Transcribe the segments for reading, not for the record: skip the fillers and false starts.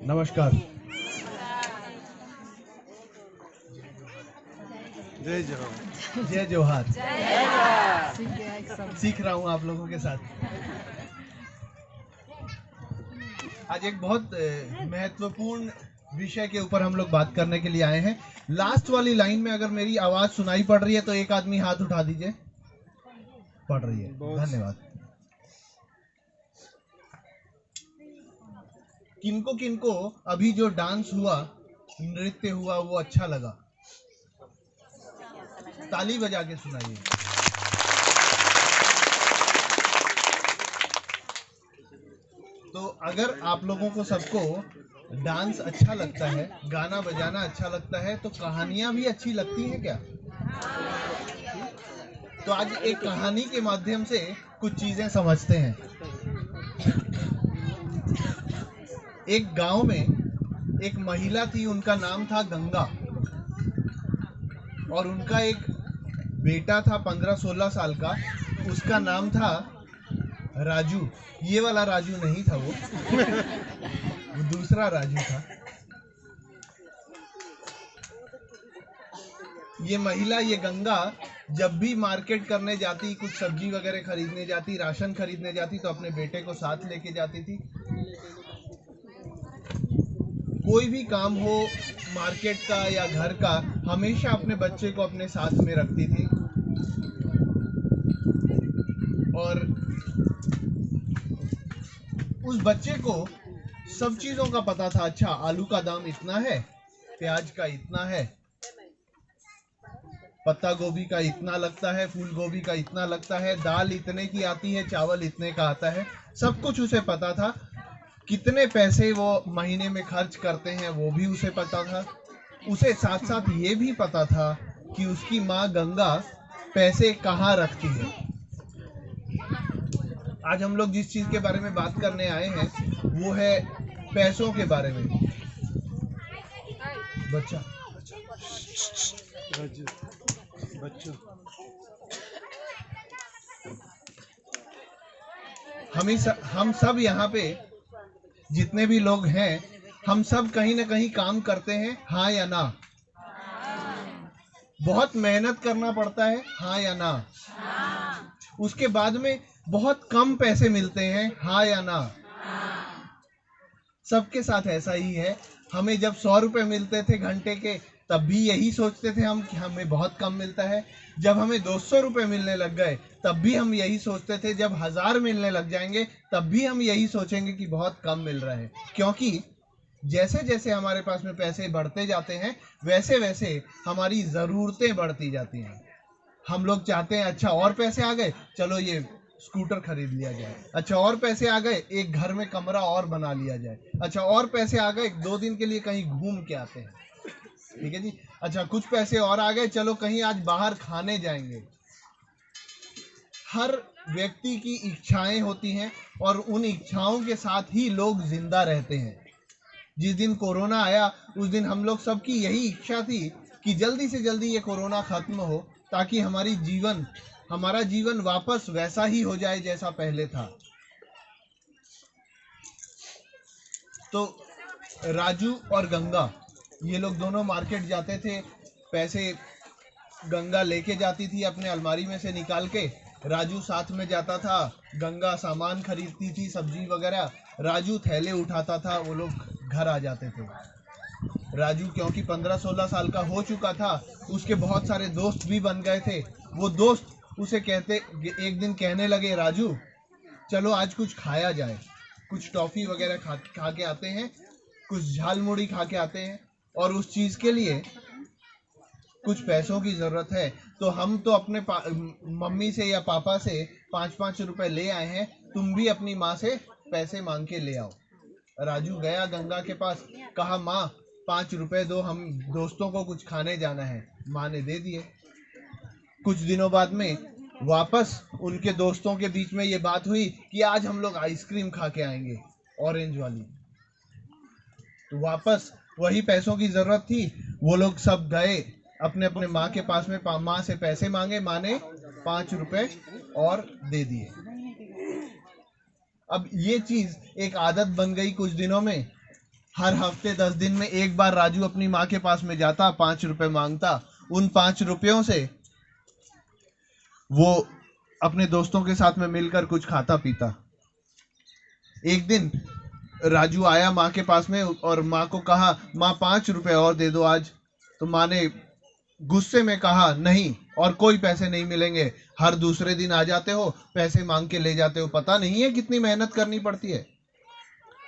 नमस्कार। जय जवान। जय जोहार। सीख रहा हूँ आप लोगों के साथ। आज एक बहुत महत्वपूर्ण विषय के ऊपर हम लोग बात करने के लिए आए हैं। लास्ट वाली लाइन में अगर मेरी आवाज सुनाई पड़ रही है तो एक आदमी हाथ उठा दीजिए। पड़ रही है, धन्यवाद। किनको किनको अभी जो डांस हुआ, नृत्य हुआ, वो अच्छा लगा? ताली बजा के सुनाइए। तो अगर आप लोगों को सबको डांस अच्छा लगता है, गाना बजाना अच्छा लगता है, तो कहानियां भी अच्छी लगती हैं क्या? तो आज एक कहानी के माध्यम से कुछ चीजें समझते हैं। एक गांव में एक महिला थी, उनका नाम था गंगा, और उनका एक बेटा था 15-16 साल का, उसका नाम था राजू। ये वाला राजू नहीं था, वो दूसरा राजू था। ये महिला, ये गंगा, जब भी मार्केट करने जाती, कुछ सब्जी वगैरह खरीदने जाती, राशन खरीदने जाती, तो अपने बेटे को साथ लेके जाती थी। कोई भी काम हो, मार्केट का या घर का, हमेशा अपने बच्चे को अपने साथ में रखती थी। और उस बच्चे को सब चीजों का पता था। अच्छा, आलू का दाम इतना है, प्याज का इतना है, पत्ता गोभी का इतना लगता है, फूल गोभी का इतना लगता है, दाल इतने की आती है, चावल इतने का आता है, सब कुछ उसे पता था। कितने पैसे वो महीने में खर्च करते हैं वो भी उसे पता था। उसे साथ साथ ये भी पता था कि उसकी माँ गंगा पैसे कहाँ रखती है। आज हम लोग जिस चीज के बारे में बात करने आए हैं वो है पैसों के बारे में। बच्चा बच्चों हम सब यहाँ पे जितने भी लोग हैं, हम सब कहीं ना कहीं काम करते हैं, हाँ या ना? बहुत मेहनत करना पड़ता है, हाँ या ना? उसके बाद में बहुत कम पैसे मिलते हैं, हाँ या ना? सबके साथ ऐसा ही है। हमें जब 100 रुपए मिलते थे घंटे के, तब भी यही सोचते थे हम कि हमें बहुत कम मिलता है। जब हमें 200 रुपए मिलने लग गए, तब भी हम यही सोचते थे। जब 1000 मिलने लग जाएंगे, तब भी हम यही सोचेंगे कि बहुत कम मिल रहा है। क्योंकि जैसे जैसे हमारे पास में पैसे बढ़ते जाते हैं, वैसे वैसे हमारी ज़रूरतें बढ़ती जाती हैं। हम लोग चाहते हैं, अच्छा और पैसे आ गए, चलो ये स्कूटर खरीद लिया जाए। अच्छा और पैसे आ गए, एक घर में कमरा और बना लिया जाए। अच्छा और पैसे आ गए, 2 दिन के लिए कहीं घूम के आते हैं। ठीक है जी। अच्छा कुछ पैसे और आ गए, चलो कहीं आज बाहर खाने जाएंगे। हर व्यक्ति की इच्छाएं होती हैं, और उन इच्छाओं के साथ ही लोग जिंदा रहते हैं। जिस दिन कोरोना आया, उस दिन हम लोग सबकी यही इच्छा थी कि जल्दी से जल्दी ये कोरोना खत्म हो, ताकि हमारा जीवन वापस वैसा ही हो जाए जैसा पहले था। तो राजू और गंगा, ये लोग दोनों मार्केट जाते थे। पैसे गंगा लेके जाती थी अपने अलमारी में से निकाल के, राजू साथ में जाता था। गंगा सामान खरीदती थी, सब्जी वगैरह, राजू थैले उठाता था, वो लोग घर आ जाते थे। राजू क्योंकि 15-16 साल का हो चुका था, उसके बहुत सारे दोस्त भी बन गए थे। वो दोस्त उसे एक दिन कहने लगे, राजू चलो आज कुछ खाया जाए, कुछ टॉफी वगैरह खा के आते हैं, कुछ झाल मुड़ी खा के आते हैं, और उस चीज के लिए कुछ पैसों की जरूरत है। तो हम तो अपने मम्मी से या पापा से 5-5 रुपए ले आए हैं, तुम भी अपनी माँ से पैसे मांग के ले आओ। राजू गया गंगा के पास, कहा माँ 5 रुपए दो, हम दोस्तों को कुछ खाने जाना है। माँ ने दे दिए। कुछ दिनों बाद में वापस उनके दोस्तों के बीच में ये बात हुई कि आज हम लोग आइसक्रीम खा के आएंगे, ऑरेंज वाली। तो वापस वही पैसों की जरूरत थी, वो लोग सब गए अपने अपने माँ के पास में, माँ से पैसे मांगे, माँ ने 5 रुपए और दे दिए। अब ये चीज एक आदत बन गई कुछ दिनों में हर हफ्ते 10 दिन में एक बार राजू अपनी माँ के पास में जाता, 5 रुपए मांगता। उन 5 रुपयों से वो अपने दोस्तों के साथ में मिलकर कुछ खाता पीता। एक दिन राजू आया माँ के पास में और माँ को कहा, माँ 5 रुपए और दे दो आज। तो माँ ने गुस्से में कहा, नहीं, और कोई पैसे नहीं मिलेंगे। हर दूसरे दिन आ जाते हो, पैसे मांग के ले जाते हो, पता नहीं है कितनी मेहनत करनी पड़ती है।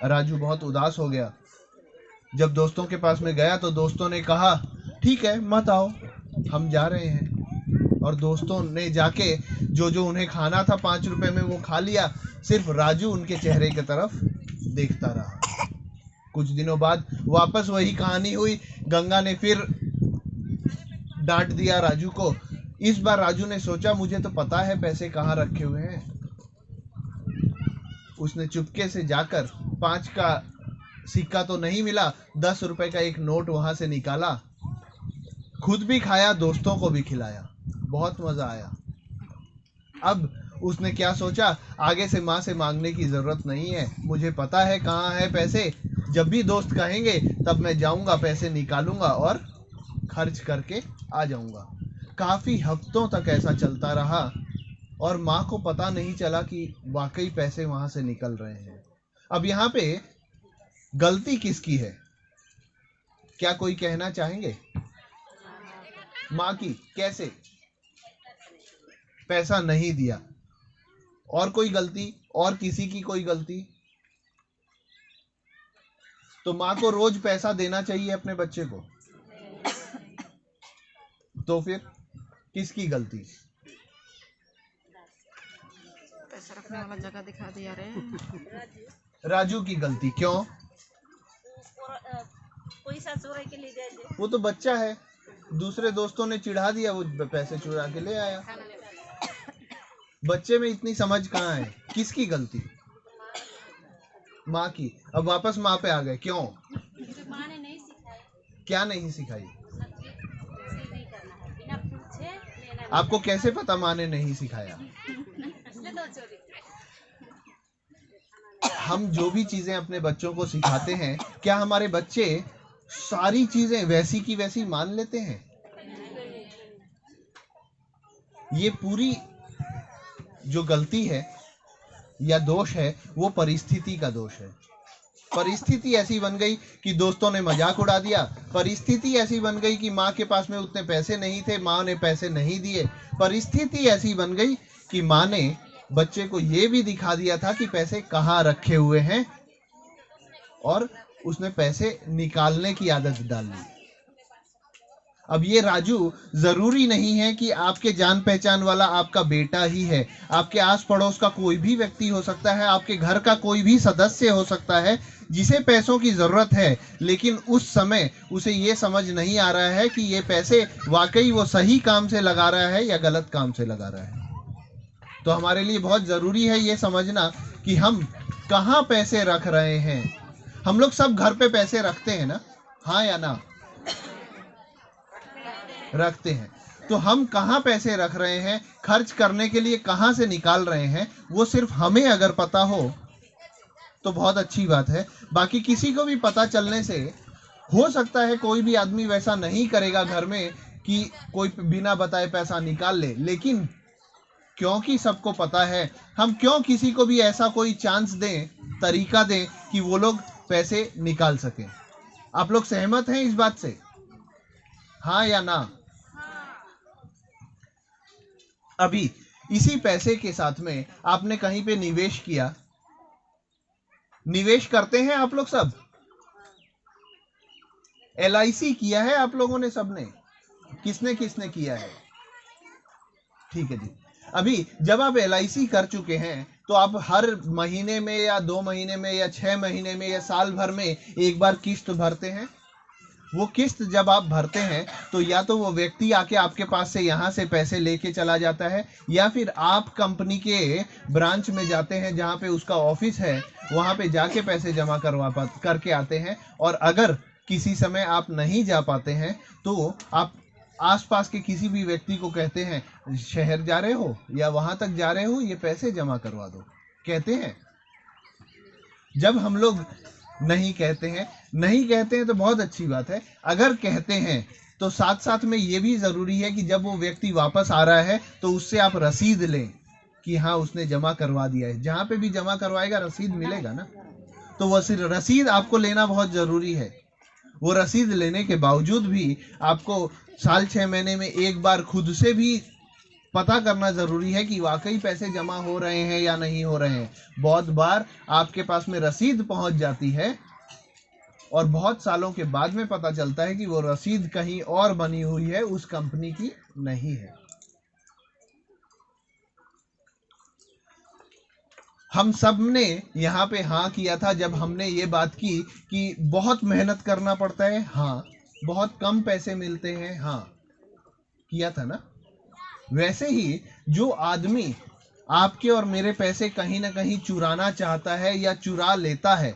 राजू बहुत उदास हो गया। जब दोस्तों के पास में गया तो दोस्तों ने कहा, ठीक है मत आओ, हम जा रहे हैं। और दोस्तों ने जाके जो जो उन्हें खाना था 5 रुपए में वो खा लिया। सिर्फ राजू उनके चेहरे की तरफ देखता रहा। कुछ दिनों बाद वापस वही कहानी हुई। गंगा ने फिर डांट दिया राजू को। इस बार राजू ने सोचा, मुझे तो पता है पैसे कहाँ रखे हुए हैं। उसने चुपके से जाकर 5 का सिक्का तो नहीं मिला, 10 रुपए का एक नोट वहां से निकाला, खुद भी खाया, दोस्तों को भी खिलाया। बहुत मजा आया। अब उसने क्या सोचा, आगे से माँ से मांगने की जरूरत नहीं है, मुझे पता है कहाँ है पैसे। जब भी दोस्त कहेंगे तब मैं जाऊंगा, पैसे निकालूंगा और खर्च करके आ जाऊंगा। काफी हफ्तों तक ऐसा चलता रहा और माँ को पता नहीं चला कि वाकई पैसे वहां से निकल रहे हैं। अब यहाँ पे गलती किसकी है, क्या कोई कहना चाहेंगे? माँ की। कैसे? पैसा नहीं दिया। और कोई गलती? और किसी की कोई गलती? तो माँ को रोज पैसा देना चाहिए अपने बच्चे को, तो फिर किसकी गलती? पैसा रखने वाला जगह दिखा दिया रे। राजू की गलती। क्यों? वो तो बच्चा है, दूसरे दोस्तों ने चिढ़ा दिया, वो पैसे चुरा के ले आया। बच्चे में इतनी समझ कहाँ है? किसकी गलती? माँ की। अब वापस माँ पे आ गए। क्यों? माँ ने नहीं सिखाया। क्या नहीं सिखाई? नहीं करना है, बिना पूछे लेना। आपको कैसे पता माँ ने नहीं सिखाया? हम जो भी चीजें अपने बच्चों को सिखाते हैं, क्या हमारे बच्चे सारी चीजें वैसी की वैसी मान लेते हैं? ये पूरी जो गलती है या दोष है, वो परिस्थिति का दोष है। परिस्थिति ऐसी बन गई कि दोस्तों ने मजाक उड़ा दिया। परिस्थिति ऐसी बन गई कि माँ के पास में उतने पैसे नहीं थे, माँ ने पैसे नहीं दिए। परिस्थिति ऐसी बन गई कि माँ ने बच्चे को ये भी दिखा दिया था कि पैसे कहाँ रखे हुए हैं और उसने पैसे निकालने की आदत डाल ली। अब ये राजू जरूरी नहीं है कि आपके जान पहचान वाला आपका बेटा ही है, आपके आस पड़ोस का कोई भी व्यक्ति हो सकता है, आपके घर का कोई भी सदस्य हो सकता है जिसे पैसों की जरूरत है, लेकिन उस समय उसे ये समझ नहीं आ रहा है कि ये पैसे वाकई वो सही काम से लगा रहा है या गलत काम से लगा रहा है। तो हमारे लिए बहुत जरूरी है ये समझना कि हम कहाँ पैसे रख रहे हैं। हम लोग सब घर पे पैसे रखते हैं ना, हाँ या ना? रखते हैं। तो हम कहाँ पैसे रख रहे हैं, खर्च करने के लिए कहाँ से निकाल रहे हैं, वो सिर्फ हमें अगर पता हो तो बहुत अच्छी बात है। बाकी किसी को भी पता चलने से हो सकता है कोई भी आदमी वैसा नहीं करेगा घर में कि कोई बिना बताए पैसा निकाल ले, लेकिन क्योंकि सबको पता है, हम क्यों किसी को भी ऐसा कोई चांस दें, तरीका दें कि वो लोग पैसे निकाल सकें। आप लोग सहमत हैं इस बात से, हाँ या ना? अभी इसी पैसे के साथ में आपने कहीं पे निवेश किया, निवेश करते हैं आप लोग सब। LIC किया है आप लोगों ने, सबने? किसने किसने किया है? ठीक है जी। अभी जब आप LIC कर चुके हैं तो आप हर महीने में या 2 महीने में या 6 महीने में या साल भर में एक बार किस्त भरते हैं। वो किस्त जब आप भरते हैं तो या तो वो व्यक्ति आके आपके पास से यहाँ से पैसे लेके चला जाता है, या फिर आप कंपनी के ब्रांच में जाते हैं जहाँ पे उसका ऑफिस है, वहाँ पे जाके पैसे जमा करके आते हैं। और अगर किसी समय आप नहीं जा पाते हैं तो आप आसपास के किसी भी व्यक्ति को कहते हैं, शहर जा रहे हो या वहाँ तक जा रहे हो, ये पैसे जमा करवा दो, कहते हैं। जब हम लोग नहीं कहते हैं। नहीं कहते हैं तो बहुत अच्छी बात है। अगर कहते हैं तो साथ साथ में ये भी ज़रूरी है कि जब वो व्यक्ति वापस आ रहा है तो उससे आप रसीद लें कि हाँ उसने जमा करवा दिया है। जहाँ पे भी जमा करवाएगा रसीद मिलेगा ना, तो वो सिर्फ रसीद आपको लेना बहुत ज़रूरी है। वो रसीद लेने के बावजूद भी आपको साल 6 महीने में एक बार खुद से भी पता करना ज़रूरी है कि वाकई पैसे जमा हो रहे हैं या नहीं हो रहे हैं। बहुत बार आपके पास में रसीद पहुंच जाती है और बहुत सालों के बाद में पता चलता है कि वो रसीद कहीं और बनी हुई है, उस कंपनी की नहीं है। हम सब ने यहाँ पे हाँ किया था जब हमने ये बात की कि बहुत मेहनत करना पड़ता है, हाँ बहुत कम पैसे मिलते हैं, हाँ किया था ना। वैसे ही जो आदमी आपके और मेरे पैसे कहीं ना कहीं चुराना चाहता है या चुरा लेता है,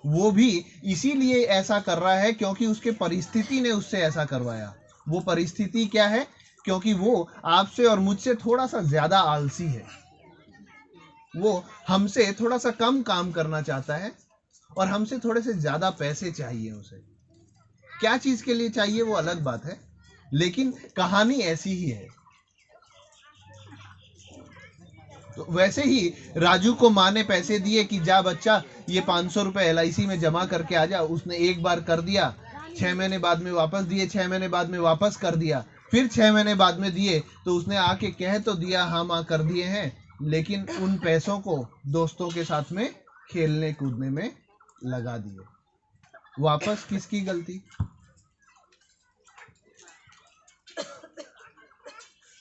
वो भी इसीलिए ऐसा कर रहा है क्योंकि उसके परिस्थिति ने उससे ऐसा करवाया। वो परिस्थिति क्या है? क्योंकि वो आपसे और मुझसे थोड़ा सा ज्यादा आलसी है। वो हमसे थोड़ा सा कम काम करना चाहता है और हमसे थोड़े से ज्यादा पैसे चाहिए उसे। क्या चीज के लिए चाहिए वो अलग बात है, लेकिन कहानी ऐसी ही है। तो वैसे ही राजू को माँ ने पैसे दिए कि जा बच्चा ये 500 रुपए LIC में जमा करके आ जा। उसने एक बार कर दिया, 6 महीने बाद में वापस दिए, 6 महीने बाद में वापस कर दिया, फिर 6 महीने बाद में दिए तो उसने आके कह तो दिया हाँ माँ कर दिए हैं, लेकिन उन पैसों को दोस्तों के साथ में खेलने कूदने में लगा दिए। वापस किसकी गलती?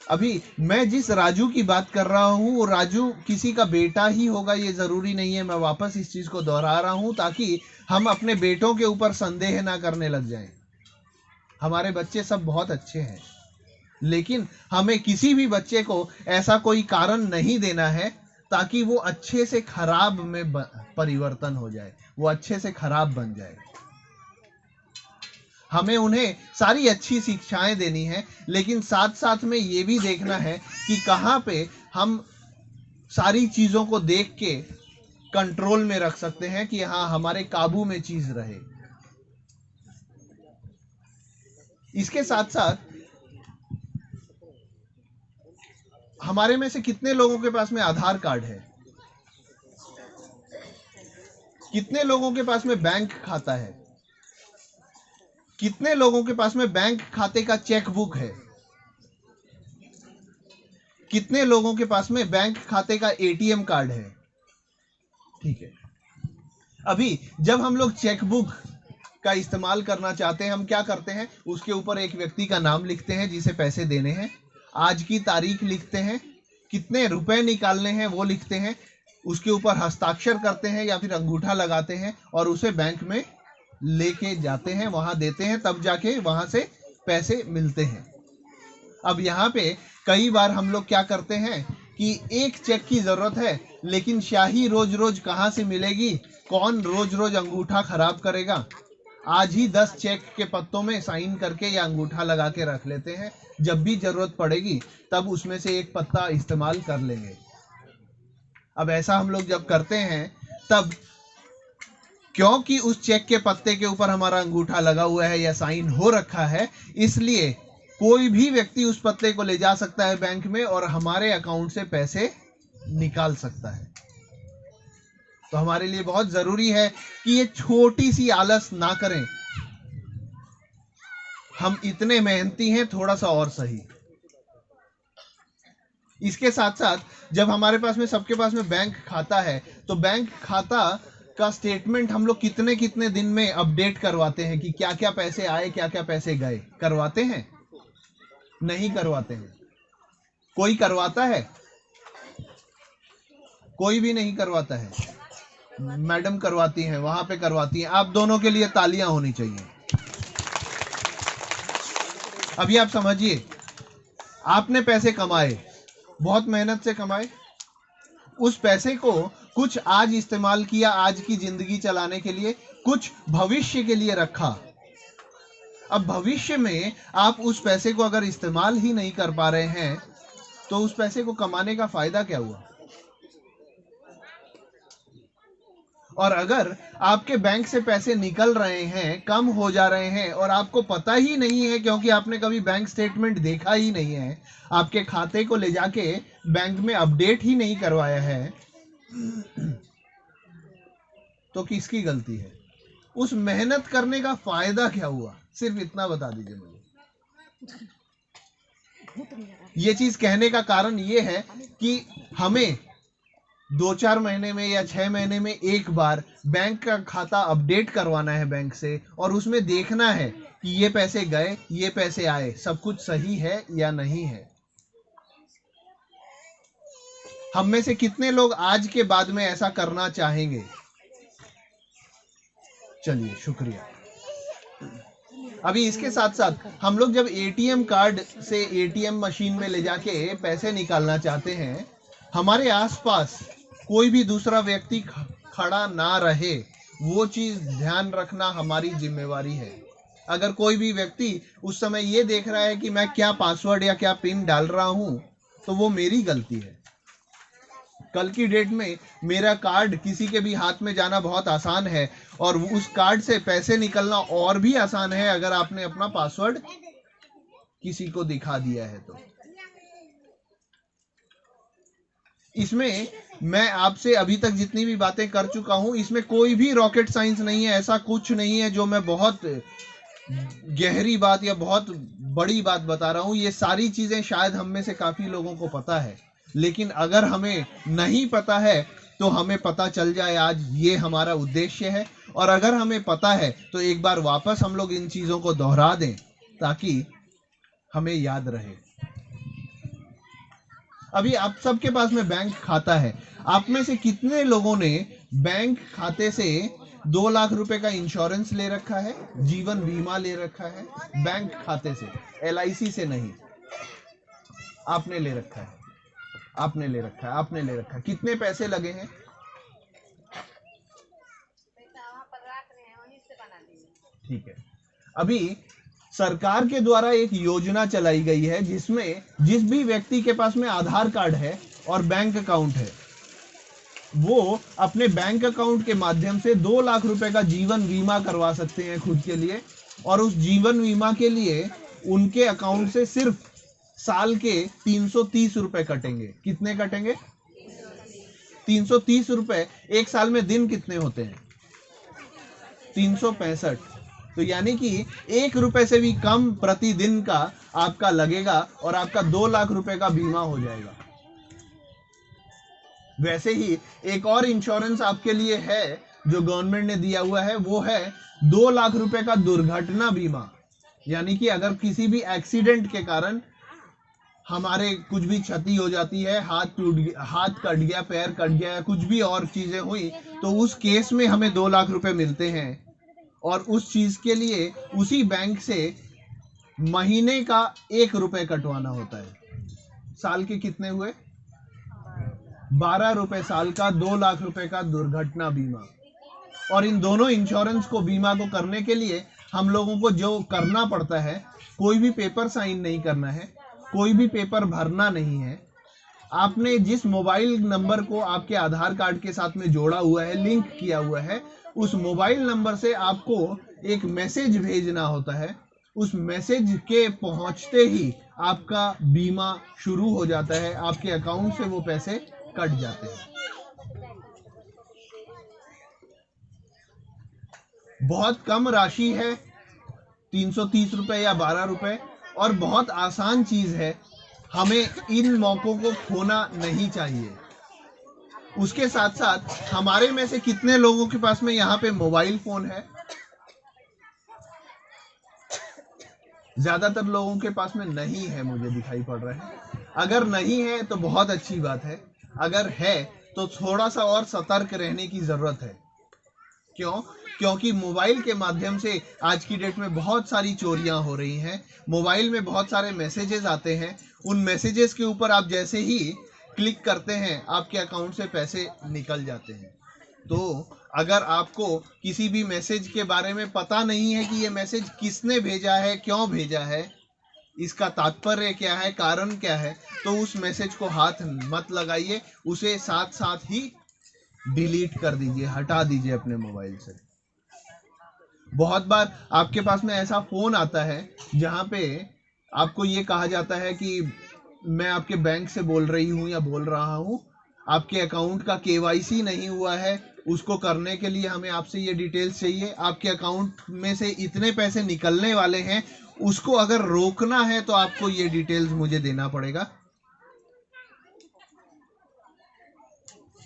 अभी मैं जिस राजू की बात कर रहा हूं वो राजू किसी का बेटा ही होगा ये जरूरी नहीं है। मैं वापस इस चीज को दोहरा रहा हूं ताकि हम अपने बेटों के ऊपर संदेह ना करने लग जाएं। हमारे बच्चे सब बहुत अच्छे हैं, लेकिन हमें किसी भी बच्चे को ऐसा कोई कारण नहीं देना है ताकि वो अच्छे से खराब में परिवर्तन हो जाए, वो अच्छे से खराब बन जाए। हमें उन्हें सारी अच्छी शिक्षाएं देनी है, लेकिन साथ साथ में ये भी देखना है कि कहाँ पे हम सारी चीज़ों को देख के कंट्रोल में रख सकते हैं कि हाँ हमारे काबू में चीज़ रहे। इसके साथ साथ हमारे में से कितने लोगों के पास में आधार कार्ड है? कितने लोगों के पास में बैंक खाता है? कितने लोगों के पास में बैंक खाते का चेक बुक है? कितने लोगों के पास में बैंक खाते का ATM कार्ड है? ठीक है, अभी जब हम लोग चेक बुक का इस्तेमाल करना चाहते हैं, हम क्या करते हैं? उसके ऊपर एक व्यक्ति का नाम लिखते हैं जिसे पैसे देने हैं, आज की तारीख लिखते हैं, कितने रुपए निकालने हैं वो लिखते हैं, उसके ऊपर हस्ताक्षर करते हैं या फिर अंगूठा लगाते हैं और उसे बैंक में लेके जाते हैं, वहां देते हैं, तब जाके वहां से पैसे मिलते हैं। अब यहाँ पे कई बार हम लोग क्या करते हैं कि एक चेक की जरूरत है, लेकिन स्याही रोज रोज कहाँ से मिलेगी? कौन रोज रोज अंगूठा खराब करेगा? आज ही 10 चेक के पत्तों में साइन करके या अंगूठा लगा के रख लेते हैं, जब भी जरूरत पड़ेगी तब उसमें से एक पत्ता इस्तेमाल कर लेंगे। अब ऐसा हम लोग जब करते हैं तब क्योंकि उस चेक के पत्ते के ऊपर हमारा अंगूठा लगा हुआ है या साइन हो रखा है, इसलिए कोई भी व्यक्ति उस पत्ते को ले जा सकता है बैंक में और हमारे अकाउंट से पैसे निकाल सकता है। तो हमारे लिए बहुत जरूरी है कि ये छोटी सी आलस ना करें। हम इतने मेहनती हैं, थोड़ा सा और सही। इसके साथ साथ जब हमारे पास में सबके पास में बैंक खाता है, तो बैंक खाता का स्टेटमेंट हम लोग कितने कितने दिन में अपडेट करवाते हैं कि क्या क्या पैसे आए, क्या क्या पैसे गए? करवाते हैं? नहीं करवाते हैं। कोई करवाता है? कोई भी नहीं करवाता है। मैडम करवाती हैं, वहां पे करवाती हैं। आप दोनों के लिए तालियां होनी चाहिए। अभी आप समझिए, आपने पैसे कमाए, बहुत मेहनत से कमाए, उस पैसे को कुछ आज इस्तेमाल किया आज की जिंदगी चलाने के लिए, कुछ भविष्य के लिए रखा। अब भविष्य में आप उस पैसे को अगर इस्तेमाल ही नहीं कर पा रहे हैं तो उस पैसे को कमाने का फायदा क्या हुआ? और अगर आपके बैंक से पैसे निकल रहे हैं, कम हो जा रहे हैं और आपको पता ही नहीं है क्योंकि आपने कभी बैंक स्टेटमेंट देखा ही नहीं है, आपके खाते को ले जाके बैंक में अपडेट ही नहीं करवाया है, तो किसकी गलती है? उस मेहनत करने का फायदा क्या हुआ? सिर्फ इतना बता दीजिए मुझे। ये चीज कहने का कारण ये है कि हमें 2-4 महीने में या 6 महीने में एक बार बैंक का खाता अपडेट करवाना है बैंक से, और उसमें देखना है कि ये पैसे गए, ये पैसे आए, सब कुछ सही है या नहीं है। हम में से कितने लोग आज के बाद में ऐसा करना चाहेंगे? चलिए, शुक्रिया। अभी इसके साथ साथ हम लोग जब एटीएम कार्ड से एटीएम मशीन में ले जाके पैसे निकालना चाहते हैं, हमारे आसपास कोई भी दूसरा व्यक्ति खड़ा ना रहे, वो चीज ध्यान रखना हमारी जिम्मेवारी है। अगर कोई भी व्यक्ति उस समय ये देख रहा है कि मैं क्या पासवर्ड या क्या पिन डाल रहा हूं, तो वो मेरी गलती है। कल की डेट में मेरा कार्ड किसी के भी हाथ में जाना बहुत आसान है, और उस कार्ड से पैसे निकलना और भी आसान है अगर आपने अपना पासवर्ड किसी को दिखा दिया है तो। इसमें मैं आपसे अभी तक जितनी भी बातें कर चुका हूं, इसमें कोई भी रॉकेट साइंस नहीं है। ऐसा कुछ नहीं है जो मैं बहुत गहरी बात या बहुत बड़ी बात बता रहा हूं। ये सारी चीजें शायद हम में से काफी लोगों को पता है, लेकिन अगर हमें नहीं पता है तो हमें पता चल जाए आज, ये हमारा उद्देश्य है। और अगर हमें पता है तो एक बार वापस हम लोग इन चीजों को दोहरा दें ताकि हमें याद रहे। अभी आप सबके पास में बैंक खाता है। आप में से कितने लोगों ने बैंक खाते से 2 लाख रुपए का इंश्योरेंस ले रखा है, जीवन बीमा ले रखा है? बैंक खाते से, LIC से नहीं। आपने ले रखा है, आपने ले रखा है, आपने ले रखा है। कितने पैसे लगे हैं? ठीक है। अभी सरकार के द्वारा एक योजना चलाई गई है जिसमें जिस भी व्यक्ति के पास में आधार कार्ड है और बैंक अकाउंट है, वो अपने बैंक अकाउंट के माध्यम से 2 लाख रुपए का जीवन बीमा करवा सकते हैं खुद के लिए। और उस जीवन बीमा के लिए उनके अकाउंट से सिर्फ साल के 330 रुपए कटेंगे। कितने कटेंगे? 330 रुपए। एक साल में दिन कितने होते हैं? 365। तो यानी कि 1 रुपए से भी कम प्रतिदिन का आपका लगेगा और आपका 2 लाख रुपए का बीमा हो जाएगा। वैसे ही एक और इंश्योरेंस आपके लिए है जो गवर्नमेंट ने दिया हुआ है, वो है 2 लाख रुपए का दुर्घटना बीमा। यानी कि अगर किसी भी एक्सीडेंट के कारण हमारे कुछ भी क्षति हो जाती है, हाथ टूट गया, हाथ कट गया, पैर कट गया या कुछ भी और चीजें हुई, तो उस केस में हमें 2 लाख रुपए मिलते हैं। और उस चीज के लिए उसी बैंक से महीने का 1 रुपए कटवाना होता है। साल के कितने हुए? 12 रुपए साल का 2 लाख रुपए का दुर्घटना बीमा। और इन दोनों इंश्योरेंस को, बीमा को करने के लिए हम लोगों को जो करना पड़ता है, कोई भी पेपर साइन नहीं करना है, कोई भी पेपर भरना नहीं है। आपने जिस मोबाइल नंबर को आपके आधार कार्ड के साथ में जोड़ा हुआ है, लिंक किया हुआ है, उस मोबाइल नंबर से आपको एक मैसेज भेजना होता है। उस मैसेज के पहुंचते ही आपका बीमा शुरू हो जाता है, आपके अकाउंट से वो पैसे कट जाते हैं। बहुत कम राशि है, 330 रुपए या 12 रुपए, और बहुत आसान चीज है। हमें इन मौकों को खोना नहीं चाहिए। उसके साथ साथ हमारे में से कितने लोगों के पास में यहाँ पे मोबाइल फोन है? ज्यादातर लोगों के पास में नहीं है, मुझे दिखाई पड़ रहा है। अगर नहीं है तो बहुत अच्छी बात है, अगर है तो थोड़ा सा और सतर्क रहने की जरूरत है। क्यों? क्योंकि मोबाइल के माध्यम से आज की डेट में बहुत सारी चोरियां हो रही हैं। मोबाइल में बहुत सारे मैसेजेस आते हैं, उन मैसेजेस के ऊपर आप जैसे ही क्लिक करते हैं आपके अकाउंट से पैसे निकल जाते हैं। तो अगर आपको किसी भी मैसेज के बारे में पता नहीं है कि ये मैसेज किसने भेजा है, क्यों भेजा है, इसका तात्पर्य क्या है, कारण क्या है, तो उस मैसेज को हाथ मत लगाइए, उसे साथ साथ ही डिलीट कर दीजिए, हटा दीजिए अपने मोबाइल से। बहुत बार आपके पास में ऐसा फोन आता है जहां पे आपको ये कहा जाता है कि मैं आपके बैंक से बोल रही हूं या बोल रहा हूं, आपके अकाउंट का केवाईसी नहीं हुआ है, उसको करने के लिए हमें आपसे ये डिटेल्स चाहिए, आपके अकाउंट में से इतने पैसे निकलने वाले हैं, उसको अगर रोकना है तो आपको ये डिटेल्स मुझे देना पड़ेगा।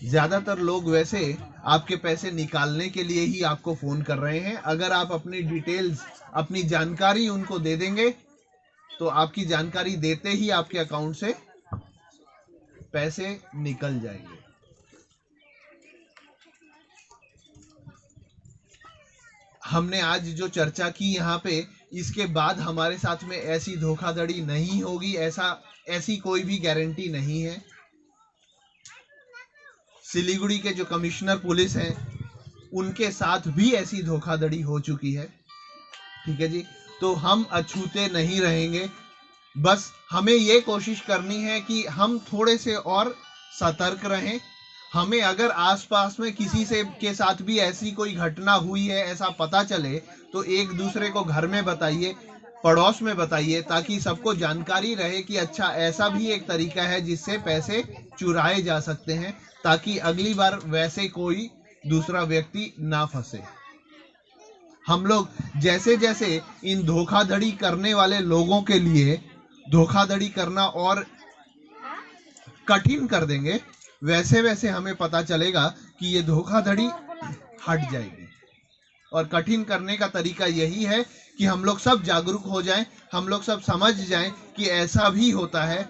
ज्यादातर लोग वैसे आपके पैसे निकालने के लिए ही आपको फोन कर रहे हैं। अगर आप अपनी डिटेल्स, अपनी जानकारी उनको दे देंगे तो आपकी जानकारी देते ही आपके अकाउंट से पैसे निकल जाएंगे। हमने आज जो चर्चा की यहाँ पे, इसके बाद हमारे साथ में ऐसी धोखाधड़ी नहीं होगी, ऐसी कोई भी गारंटी नहीं है। सिलीगुड़ी के जो कमिश्नर पुलिस हैं उनके साथ भी ऐसी धोखाधड़ी हो चुकी है। ठीक है जी, तो हम अछूते नहीं रहेंगे। बस हमें ये कोशिश करनी है कि हम थोड़े से और सतर्क रहें। हमें अगर आसपास में किसी से के साथ भी ऐसी कोई घटना हुई है, ऐसा पता चले, तो एक दूसरे को घर में बताइए, पड़ोस में बताइए, ताकि सबको जानकारी रहे कि अच्छा ऐसा भी एक तरीका है जिससे पैसे चुराए जा सकते हैं, ताकि अगली बार वैसे कोई दूसरा व्यक्ति ना फंसे। हम लोग जैसे जैसे इन धोखाधड़ी करने वाले लोगों के लिए धोखाधड़ी करना और कठिन कर देंगे, वैसे वैसे हमें पता चलेगा कि ये धोखाधड़ी हट जाएगी। और कठिन करने का तरीका यही है कि हम लोग सब जागरूक हो जाएं, हम लोग सब समझ जाएं कि ऐसा भी होता है,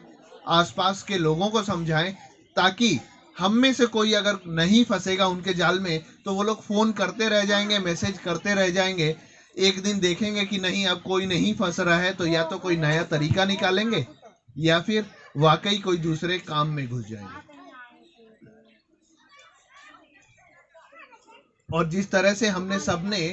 आसपास के लोगों को समझाएं, ताकि हम में से कोई अगर नहीं फंसेगा उनके जाल में तो वो लोग फोन करते रह जाएंगे, मैसेज करते रह जाएंगे। एक दिन देखेंगे कि नहीं, अब कोई नहीं फंस रहा है, तो या तो कोई नया तरीका निकालेंगे या फिर वाकई कोई दूसरे काम में घुस जाएंगे। और जिस तरह से हमने सबने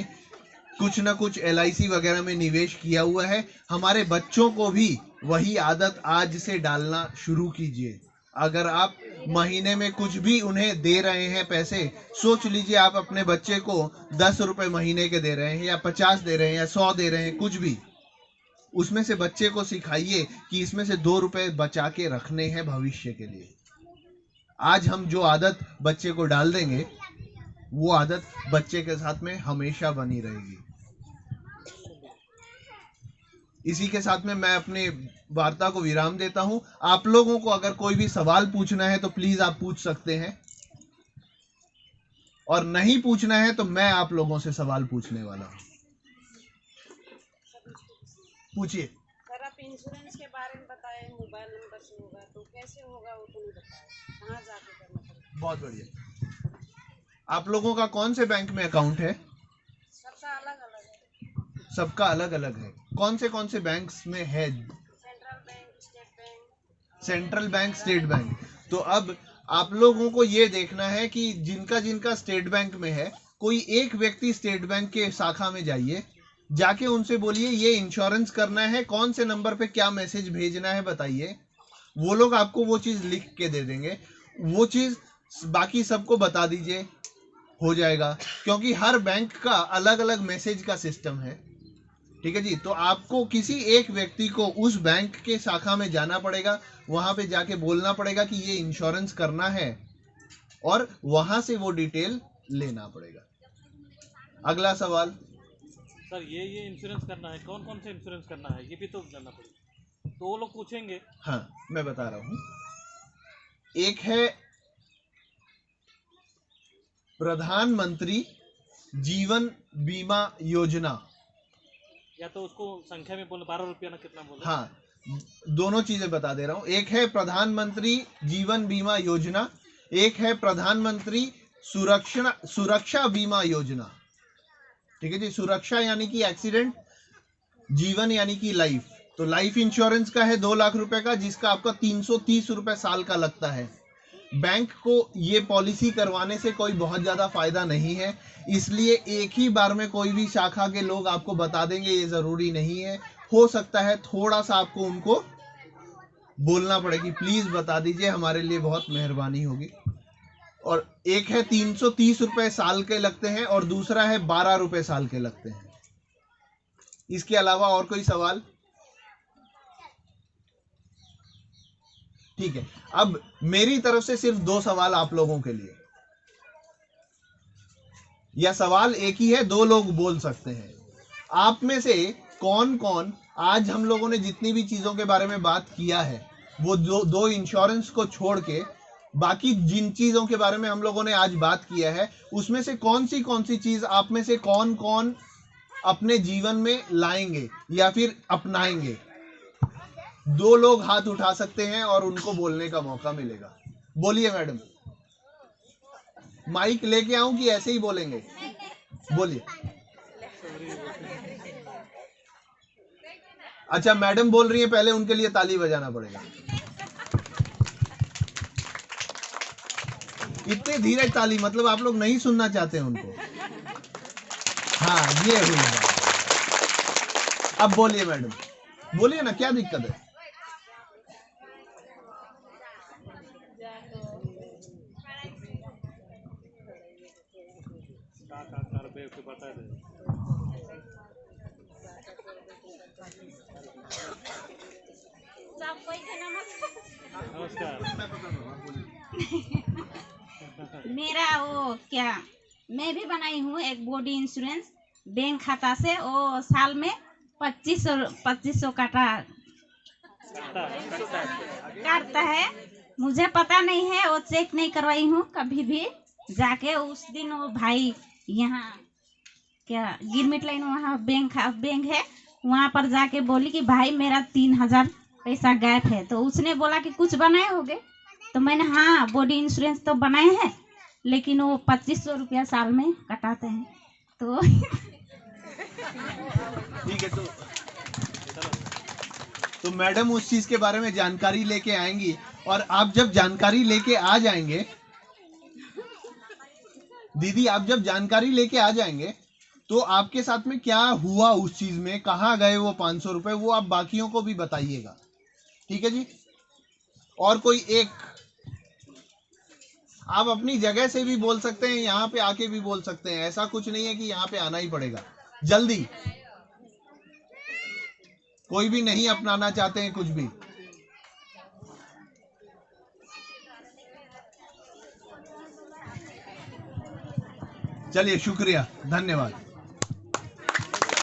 कुछ ना कुछ LIC वगैरह में निवेश किया हुआ है, हमारे बच्चों को भी वही आदत आज से डालना शुरू कीजिए। अगर आप महीने में कुछ भी उन्हें दे रहे हैं पैसे, सोच लीजिए आप अपने बच्चे को 10 रुपए महीने के दे रहे हैं या 50 दे रहे हैं या 100 दे रहे हैं, कुछ भी, उसमें से बच्चे को सिखाइए कि इसमें से 2 रुपए बचा के रखने हैं भविष्य के लिए। आज हम जो आदत बच्चे को डाल देंगे, वो आदत बच्चे के साथ में हमेशा बनी रहेगी। इसी के साथ में मैं अपने वार्ता को विराम देता हूं। आप लोगों को अगर कोई भी सवाल पूछना है तो प्लीज आप पूछ सकते हैं, और नहीं पूछना है तो मैं आप लोगों से सवाल पूछने वाला हूं। पूछिए। सर, आप इंश्योरेंस के बारे में बताएं, मोबाइल नंबर से होगा तो कैसे होगा वो तो नहीं बताएं, कहाँ जाके करना पड़ेगा? बहुत बढ़िया। आप लोगों का कौन से बैंक में अकाउंट है? सबका अलग अलग है। सबका अलग अलग है। कौन से बैंक्स में है? Central bank, state bank. Central bank, state bank. तो अब आप लोगों को ये देखना है कि जिनका जिनका स्टेट बैंक में है, कोई एक व्यक्ति स्टेट बैंक के शाखा में जाइए, जाके उनसे बोलिए ये इंश्योरेंस करना है, कौन से नंबर पे क्या मैसेज भेजना है बताइए। वो लोग आपको वो चीज लिख के दे देंगे, वो चीज बाकी सबको बता दीजिए, हो जाएगा। क्योंकि हर बैंक का अलग अलग मैसेज का सिस्टम है। ठीक है जी, तो आपको किसी एक व्यक्ति को उस बैंक के शाखा में जाना पड़ेगा, वहां पे जाके बोलना पड़ेगा कि ये इंश्योरेंस करना है, और वहां से वो डिटेल लेना पड़ेगा। अगला सवाल। सर, ये इंश्योरेंस करना है, कौन कौन से इंश्योरेंस करना है, ये भी तो जानना पड़ेगा। तो वो लोग पूछेंगे। हाँ, मैं बता रहा हूं। एक है प्रधानमंत्री जीवन बीमा योजना, या तो उसको संख्या में बोलो, 12 रुपया ना कितना बोलो। हाँ, दोनों चीजें बता दे रहा हूं। एक है प्रधानमंत्री जीवन बीमा योजना, एक है प्रधानमंत्री सुरक्षा बीमा योजना। ठीक है जी, सुरक्षा यानी कि एक्सीडेंट, जीवन यानी कि लाइफ। तो लाइफ इंश्योरेंस का है 2 लाख रुपए का, जिसका आपका 330 रुपए साल का लगता है। बैंक को ये पॉलिसी करवाने से कोई बहुत ज्यादा फायदा नहीं है, इसलिए एक ही बार में कोई भी शाखा के लोग आपको बता देंगे, ये जरूरी नहीं है। हो सकता है थोड़ा सा आपको उनको बोलना पड़े कि प्लीज बता दीजिए, हमारे लिए बहुत मेहरबानी होगी। और एक है 330 रुपए साल के लगते हैं और दूसरा है 12 रुपए साल के लगते हैं। इसके अलावा और कोई सवाल? ठीक है, अब मेरी तरफ से सिर्फ 2 सवाल आप लोगों के लिए, या सवाल एक ही है, 2 लोग बोल सकते हैं। आप में से कौन कौन आज हम लोगों ने जितनी भी चीजों के बारे में बात किया है वो दो इंश्योरेंस को छोड़ के बाकी जिन चीजों के बारे में हम लोगों ने आज बात किया है उसमें से कौन सी चीज आप में से कौन कौन अपने जीवन में लाएंगे या फिर अपनाएंगे? 2 लोग हाथ उठा सकते हैं और उनको बोलने का मौका मिलेगा। बोलिए मैडम। माइक लेके आऊं कि ऐसे ही बोलेंगे? बोलिए। अच्छा, मैडम बोल रही है, पहले उनके लिए ताली बजाना पड़ेगा। इतने धीरे ताली, मतलब आप लोग नहीं सुनना चाहते हैं उनको। हाँ, ये हुई बात। अब बोलिए मैडम, बोलिए ना, क्या दिक्कत है? बता दे। नमस्कार। मेरा वो क्या, मैं भी बनाई हूँ एक बॉडी इंश्योरेंस बैंक खाता से। वो साल में 2500 काटता है। मुझे पता नहीं है, वो चेक नहीं करवाई हूँ कभी भी जाके। उस दिन वो भाई यहाँ क्या गिरमिट लाइन वहाँ बैंक है, वहाँ पर जाके बोली कि भाई मेरा 3000 पैसा गायब है। तो उसने बोला कि कुछ बनाए होगे? तो मैंने हाँ बॉडी इंश्योरेंस तो बनाए हैं, लेकिन वो 2500 रुपया साल में कटाते हैं। तो ठीक है, तो मैडम उस चीज के बारे में जानकारी लेके आएंगी, और आप जब जानकारी लेके आ जाएंगे, दीदी आप जब जानकारी लेके आ जाएंगे तो आपके साथ में क्या हुआ उस चीज में, कहाँ गए वो 500 रुपए, वो आप बाकियों को भी बताइएगा। ठीक है जी? और कोई एक, आप अपनी जगह से भी बोल सकते हैं, यहाँ पे आके भी बोल सकते हैं, ऐसा कुछ नहीं है कि यहाँ पे आना ही पड़ेगा। जल्दी, कोई भी नहीं अपनाना चाहते हैं कुछ भी? चलिए, शुक्रिया, धन्यवाद।